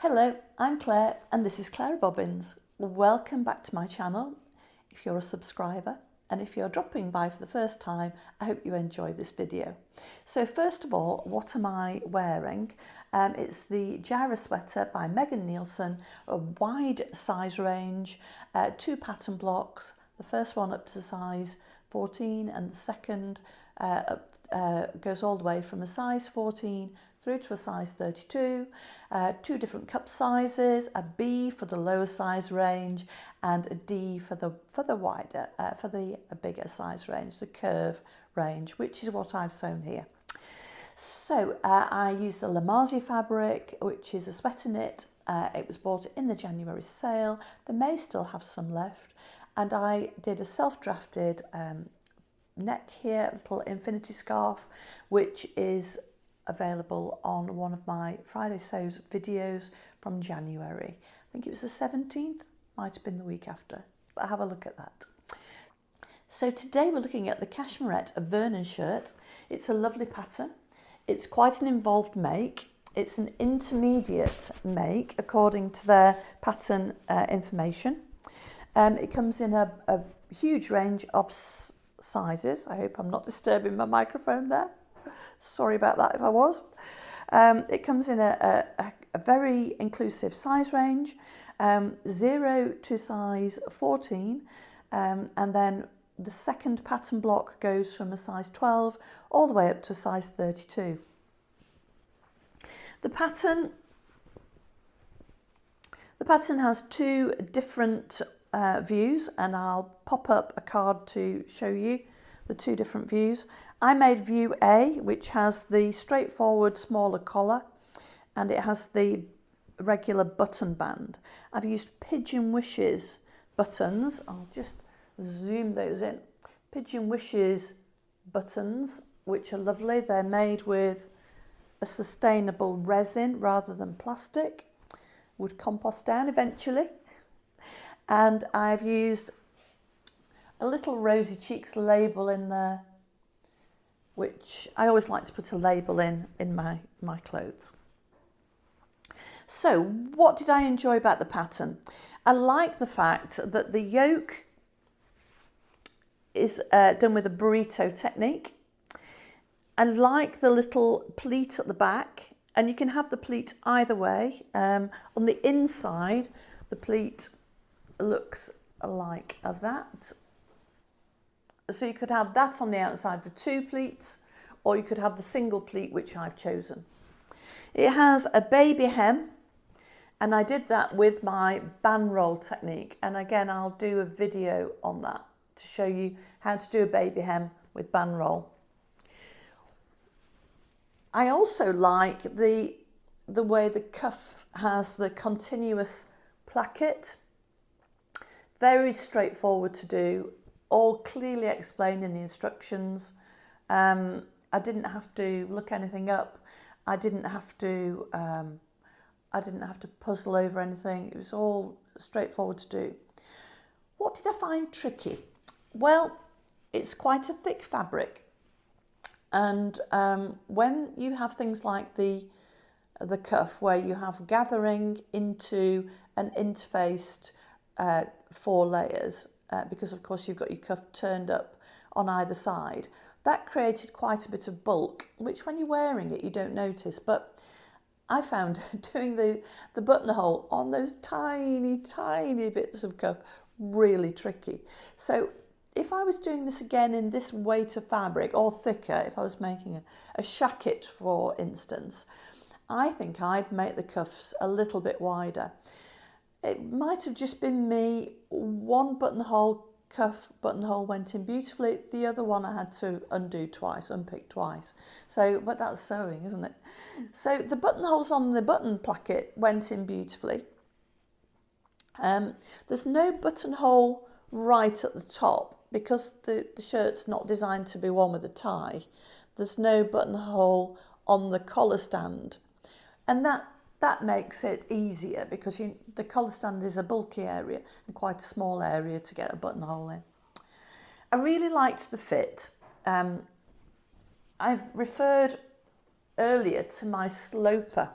Hello, I'm Claire and this is Clarobobbins. Welcome back to my channel if you're a subscriber, and if you're dropping by for the first time, I hope you enjoy this video. So first of all, what am I wearing? It's the Jara sweater by Megan Nielsen, a wide size range, 2 pattern blocks, the first one up to size 14 and the second goes all the way from a size 14 through to a size 32, 2 different cup sizes, a B for the lower size range and a D for the bigger size range, the curve range, which is what I've sewn here. So I used the Lamazi fabric, which is a sweater knit. It was bought in the January sale. They may still have some left, and I did a self-drafted neck here, little infinity scarf, which is available on one of my Friday Sews videos from January. I think it was the 17th, might have been the week after, but have a look at that. So today we're looking at the Cashmerette Vernon shirt. It's a lovely pattern. It's quite an involved make. It's an intermediate make according to their pattern information. It comes in a huge range of sizes. I hope I'm not disturbing my microphone there. Sorry about that if I was. It comes in a very inclusive size range, 0 to size 14, and then the second pattern block goes from a size 12 all the way up to size 32. The pattern has 2 different views, and I'll pop up a card to show you the 2 different views. I made view A, which has the straightforward smaller collar, and it has the regular button band. I've used Pigeon Wishes buttons. I'll just zoom those in. Pigeon Wishes buttons, which are lovely. They're made with a sustainable resin rather than plastic. Would compost down eventually. And I've used a little Rosy Cheeks label in there, which I always like to put a label in my clothes. So what did I enjoy about the pattern? I like the fact that the yoke is done with a burrito technique. I like the little pleat at the back, and you can have the pleat either way. On the inside, the pleat looks like that. So you could have that on the outside for 2 pleats, or you could have the single pleat, which I've chosen. It has a baby hem, and I did that with my band roll technique. And again, I'll do a video on that to show you how to do a baby hem with band roll. I also like the way the cuff has the continuous placket. Very straightforward to do. All clearly explained in the instructions. I didn't have to look anything up. I didn't have to puzzle over anything. It was all straightforward to do. What did I find tricky? Well, it's quite a thick fabric, and when you have things like the cuff, where you have gathering into an interfaced 4 layers. Because of course you've got your cuff turned up on either side. That created quite a bit of bulk, which when you're wearing it you don't notice, but I found doing the buttonhole on those tiny bits of cuff really tricky. So if I was doing this again in this weight of fabric, or thicker, if I was making a shacket for instance, I think I'd make the cuffs a little bit wider. It might have just been me. One cuff buttonhole went in beautifully. The other one I had to unpick twice. So, but that's sewing, isn't it? So the buttonholes on the button placket went in beautifully. There's no buttonhole right at the top because the shirt's not designed to be worn with a tie. There's no buttonhole on the collar stand, and that makes it easier because the collar stand is a bulky area and quite a small area to get a buttonhole in. I really liked the fit. I've referred earlier to my sloper.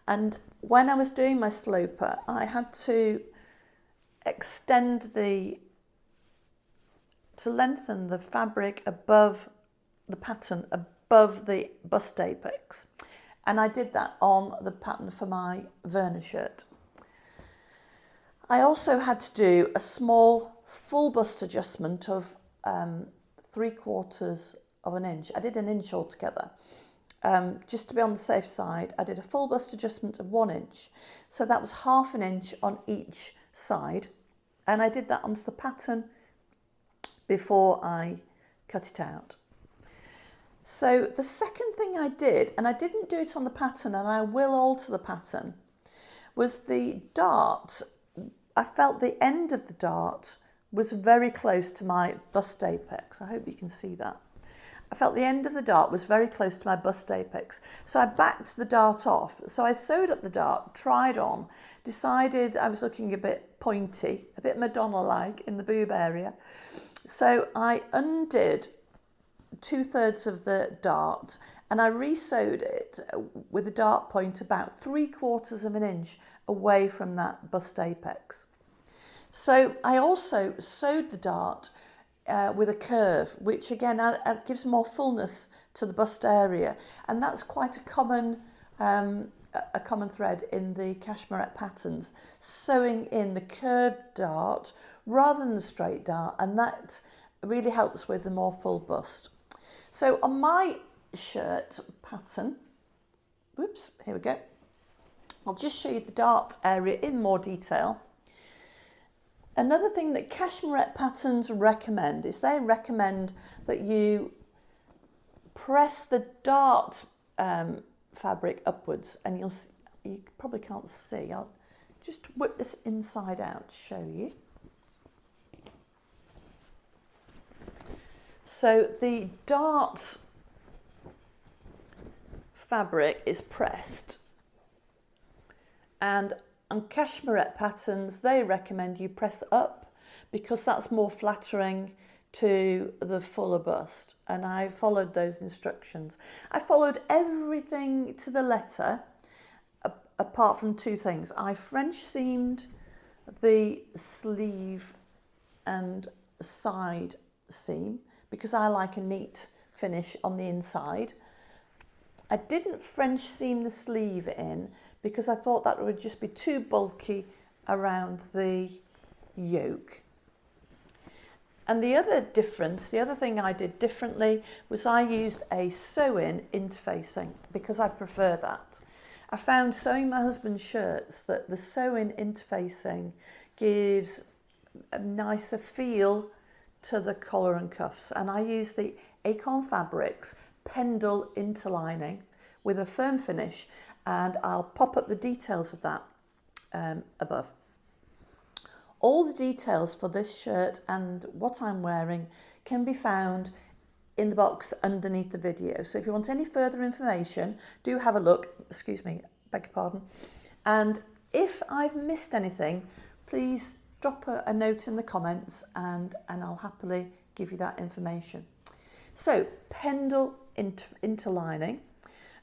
And when I was doing my sloper, I had to lengthen the fabric above the pattern, above the bust apex. And I did that on the pattern for my Vernon shirt. I also had to do a small full bust adjustment of 3/4 of an inch. I did an inch altogether. Just to be on the safe side, I did a full bust adjustment of 1 inch. So that was 1/2 inch on each side. And I did that onto the pattern before I cut it out. So the second thing I did, and I didn't do it on the pattern and I will alter the pattern, was the dart. I felt the end of the dart was very close to my bust apex. I hope you can see that. I felt the end of the dart was very close to my bust apex. So I backed the dart off. So I sewed up the dart, tried on, decided I was looking a bit pointy, a bit Madonna-like in the boob area. So I undid 2/3 of the dart and I re-sewed it with a dart point about 3/4 of an inch away from that bust apex. So I also sewed the dart with a curve, which again gives more fullness to the bust area, and that's quite a common thread in the Cashmerette patterns, sewing in the curved dart rather than the straight dart, and that really helps with the more full bust. So on my shirt pattern, whoops, here we go, I'll just show you the dart area in more detail. Another thing that Cashmerette patterns recommend is they recommend that you press the dart fabric upwards, and you probably can't see. I'll just whip this inside out to show you. So the dart fabric is pressed, and on Cashmerette patterns, they recommend you press up because that's more flattering to the fuller bust. And I followed those instructions. I followed everything to the letter, apart from 2 things. I French seamed the sleeve and side seam because I like a neat finish on the inside. I didn't French seam the sleeve in because I thought that would just be too bulky around the yoke. And the other thing I did differently was I used a sew-in interfacing because I prefer that. I found sewing my husband's shirts that the sew-in interfacing gives a nicer feel to the collar and cuffs, and I use the Acorn Fabrics Pendle interlining with a firm finish, and I'll pop up the details of that above. All the details for this shirt and what I'm wearing can be found in the box underneath the video. So if you want any further information, do have a look. Excuse me, beg your pardon. And if I've missed anything, please drop a note in the comments and I'll happily give you that information. So, Pendle interlining.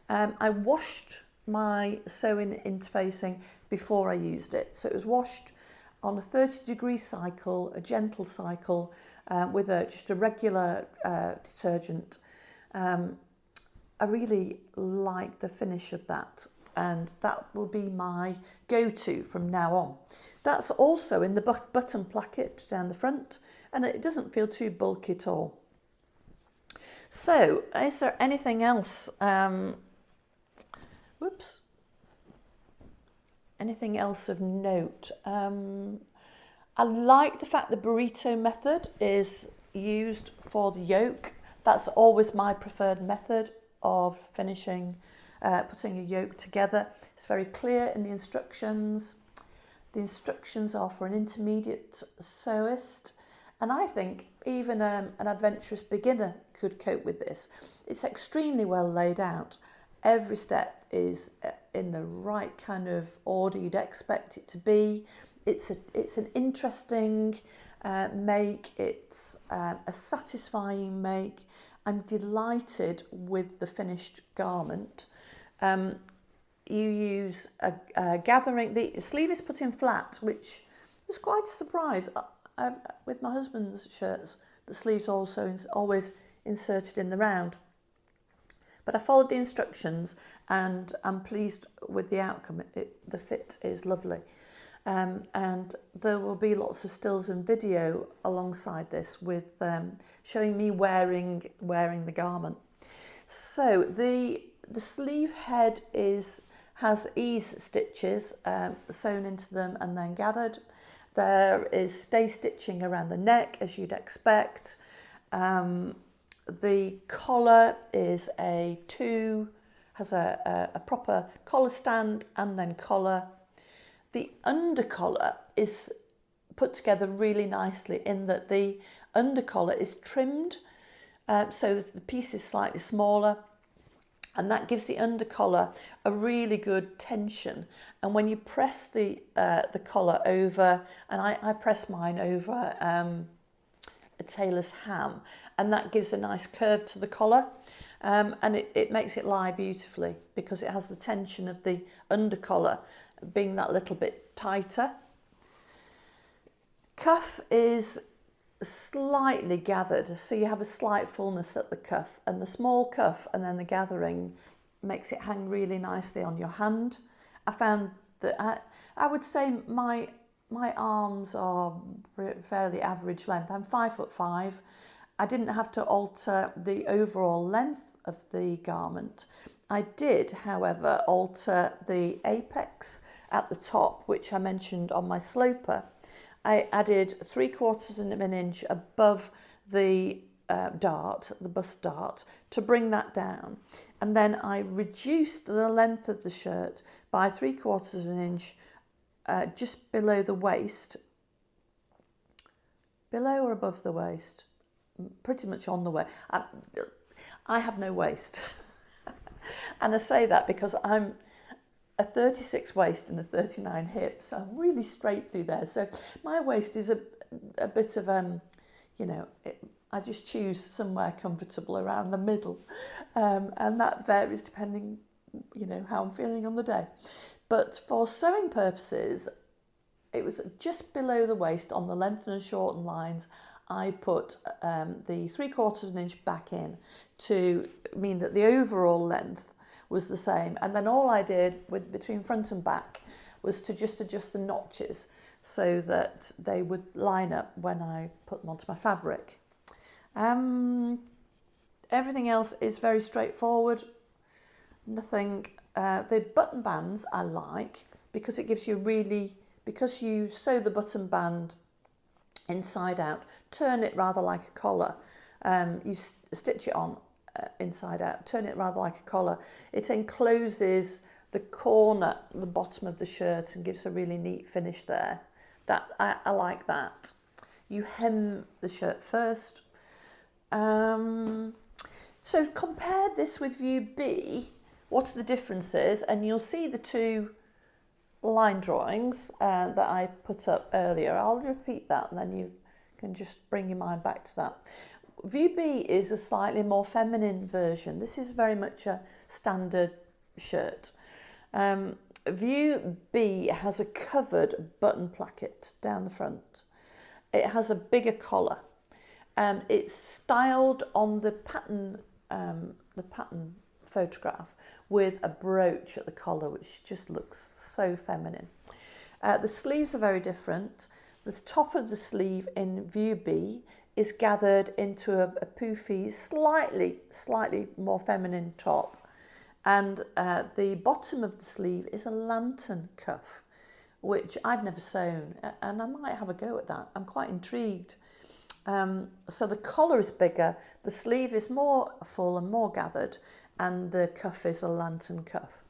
I washed my sewing interfacing before I used it. So it was washed on a 30-degree cycle, a gentle cycle, with just a regular detergent. I really like the finish of that, and that will be my go-to from now on. That's also in the button placket down the front, and it doesn't feel too bulky at all. So, is there anything else? Anything else of note? I like the fact the burrito method is used for the yoke. That's always my preferred method of finishing, putting a yoke together. It's very clear in the instructions. The instructions are for an intermediate sewist, and I think even an adventurous beginner could cope with this. It's extremely well laid out. Every step is in the right kind of order you'd expect it to be. It's an interesting make. It's a satisfying make. I'm delighted with the finished garment. you use a gathering. The sleeve is put in flat, which was quite a surprise. With my husband's shirts, the sleeves also always inserted in the round. But I followed the instructions and I'm pleased with the outcome. The fit is lovely. And there will be lots of stills and video alongside this with showing me wearing the garment. So the sleeve head has ease stitches sewn into them and then gathered. There is stay stitching around the neck, as you'd expect. The collar is has a proper collar stand and then collar. The undercollar is put together really nicely in that the undercollar is trimmed so that the piece is slightly smaller, and that gives the undercollar a really good tension. And when you press the collar over, and I press mine over a tailor's ham, and that gives a nice curve to the collar, and it makes it lie beautifully because it has the tension of the undercollar being that little bit tighter. Cuff is slightly gathered, so you have a slight fullness at the cuff, and the small cuff and then the gathering makes it hang really nicely on your hand. I found that I would say my arms are fairly average length. I'm 5'5". I didn't have to alter the overall length of the garment. I did, however, alter the apex at the top, which I mentioned on my sloper. I added 3/4 of an inch above the the bust dart, to bring that down. And then I reduced the length of the shirt by 3/4 of an inch just below the waist. Below or above the waist? Pretty much on the waist. I have no waist. And I say that because I'm a 36 waist and a 39 hip, so I'm really straight through there. So my waist is a bit of, I just choose somewhere comfortable around the middle. And that varies depending, how I'm feeling on the day. But for sewing purposes, it was just below the waist on the lengthen and shorten lines. I put the 3/4 of an inch back in to mean that the overall length was the same. And then all I did between front and back was to just adjust the notches so that they would line up when I put them onto my fabric. Everything else is very straightforward. Nothing. The button bands I like because it gives you because you sew the button band inside out, turn it rather like a collar. You stitch it on inside out, turn it rather like a collar. It encloses the corner, the bottom of the shirt, and gives a really neat finish there. That I like that. You hem the shirt first. So compare this with view B. What are the differences? And you'll see the two line drawings that I put up earlier. I'll repeat that and then you can just bring your mind back to that. View B is a slightly more feminine version. This is very much a standard shirt. View B has a covered button placket down the front. It has a bigger collar. It's styled on the pattern photograph with a brooch at the collar, which just looks so feminine. The sleeves are very different. The top of the sleeve in view B is gathered into a poofy, slightly more feminine top. And the bottom of the sleeve is a lantern cuff, which I've never sewn, and I might have a go at that. I'm quite intrigued. So the collar is bigger, the sleeve is more full and more gathered, and the cuff is a lantern cuff.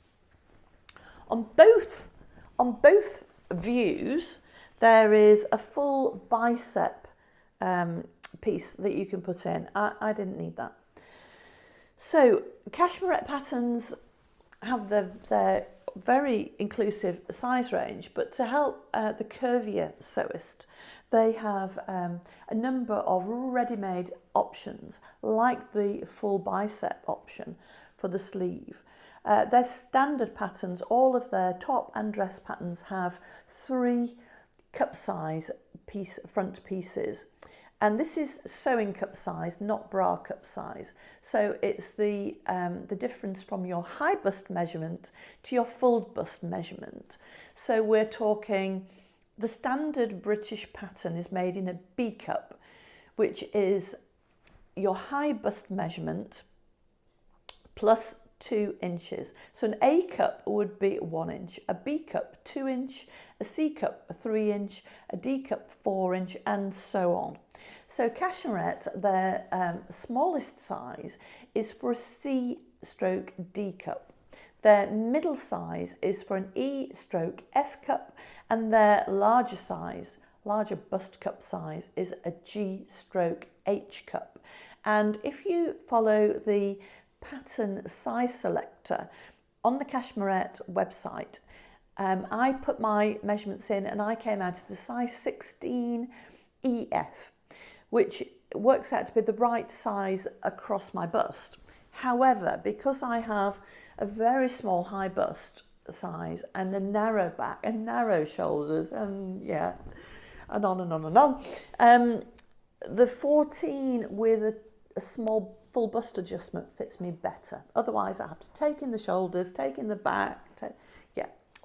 On both views, there is a full bicep piece that you can put in. I didn't need that. So Cashmerette patterns have their very inclusive size range, but to help the curvier sewist, they have a number of ready-made options, like the full bicep option for the sleeve. Their standard patterns, all of their top and dress patterns have 3 cup size front pieces. And this is sewing cup size, not bra cup size. So it's the difference from your high bust measurement to your full bust measurement. So we're talking, the standard British pattern is made in a B cup, which is your high bust measurement plus 2 inches. So an A cup would be 1 inch, a B cup 2 inch, a C cup a 3 inch, a D cup 4 inch, and so on. So Cashmerette, their smallest size is for a C/D cup. Their middle size is for an E/F cup, and their larger bust cup size is a G/H cup. And if you follow the pattern size selector on the Cashmerette website, I put my measurements in and I came out at a size 16 EF, which works out to be the right size across my bust. However, because I have a very small high bust size and a narrow back and narrow shoulders and and on and on and on, the 14 with a small full bust adjustment fits me better. Otherwise I have to take in the shoulders, take in the back,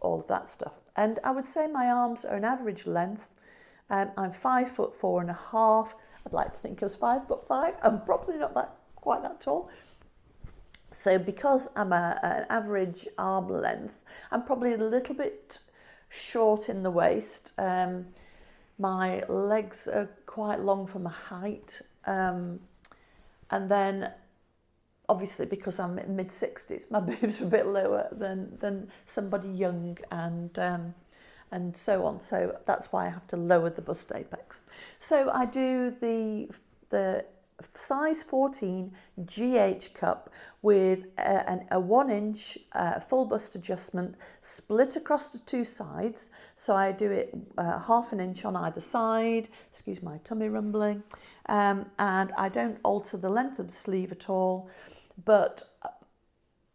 all of that stuff. And I would say my arms are an average length. I'm 5'4.5". I'd like to think I was 5'5". I'm probably not quite that tall. So because I'm an average arm length, I'm probably a little bit short in the waist. My legs are quite long for my height. And then obviously because I'm in mid-60s, my boobs are a bit lower than somebody young and so on. So that's why I have to lower the bust apex. So I do the size 14 GH cup with a 1 inch full bust adjustment split across the 2 sides. So I do it half an inch on either side, excuse my tummy rumbling, and I don't alter the length of the sleeve at all, but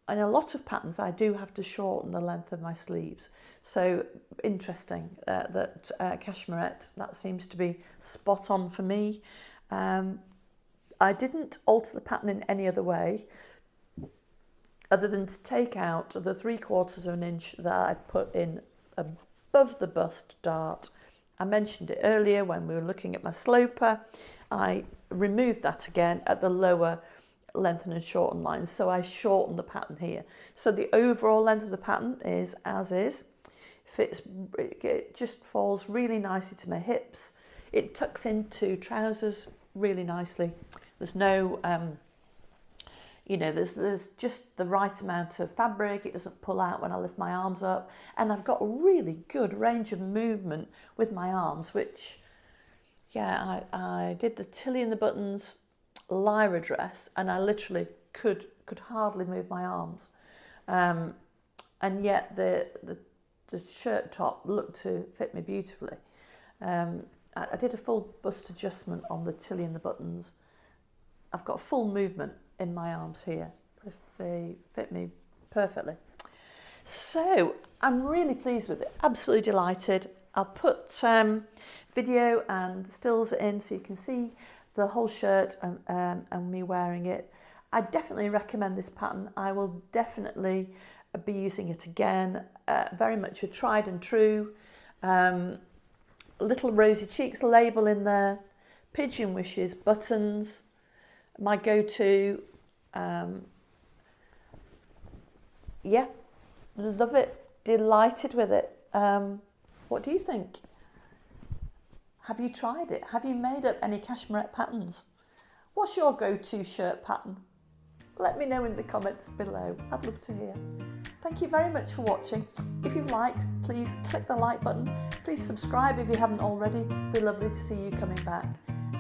in a lot of patterns I do have to shorten the length of my sleeves. So interesting that Cashmerette, that seems to be spot on for me. I didn't alter the pattern in any other way other than to take out the 3/4 of an inch that I put in above the bust dart. I mentioned it earlier when we were looking at my sloper. I removed that again at the lower lengthen and shorten lines, so I shorten the pattern here. So the overall length of the pattern is as is. It just falls really nicely to my hips. It tucks into trousers really nicely. There's no, there's just the right amount of fabric. It doesn't pull out when I lift my arms up. And I've got a really good range of movement with my arms, which, I did the Tilly and the Buttons Lyra dress and I literally could hardly move my arms. And yet the shirt top looked to fit me beautifully. I did a full bust adjustment on the Tilly and the Buttons. I've got full movement in my arms here. They fit me perfectly. So I'm really pleased with it, absolutely delighted. I'll put video and stills in so you can see the whole shirt and me wearing it. I definitely recommend this pattern. I will definitely be using it again. Very much a tried and true. Little Rosy Cheeks label in there, Pigeon Wishes buttons, my go-to. Love it, delighted with it. What do you think? Have you tried it? Have you made up any Cashmerette patterns? What's your go-to shirt pattern? Let me know in the comments below. I'd love to hear. Thank you very much for watching. If you've liked, please click the like button. Please subscribe if you haven't already. It'd be lovely to see you coming back.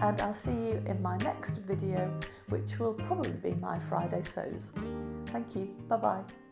And I'll see you in my next video, which will probably be my Friday sews. Thank you. Bye-bye.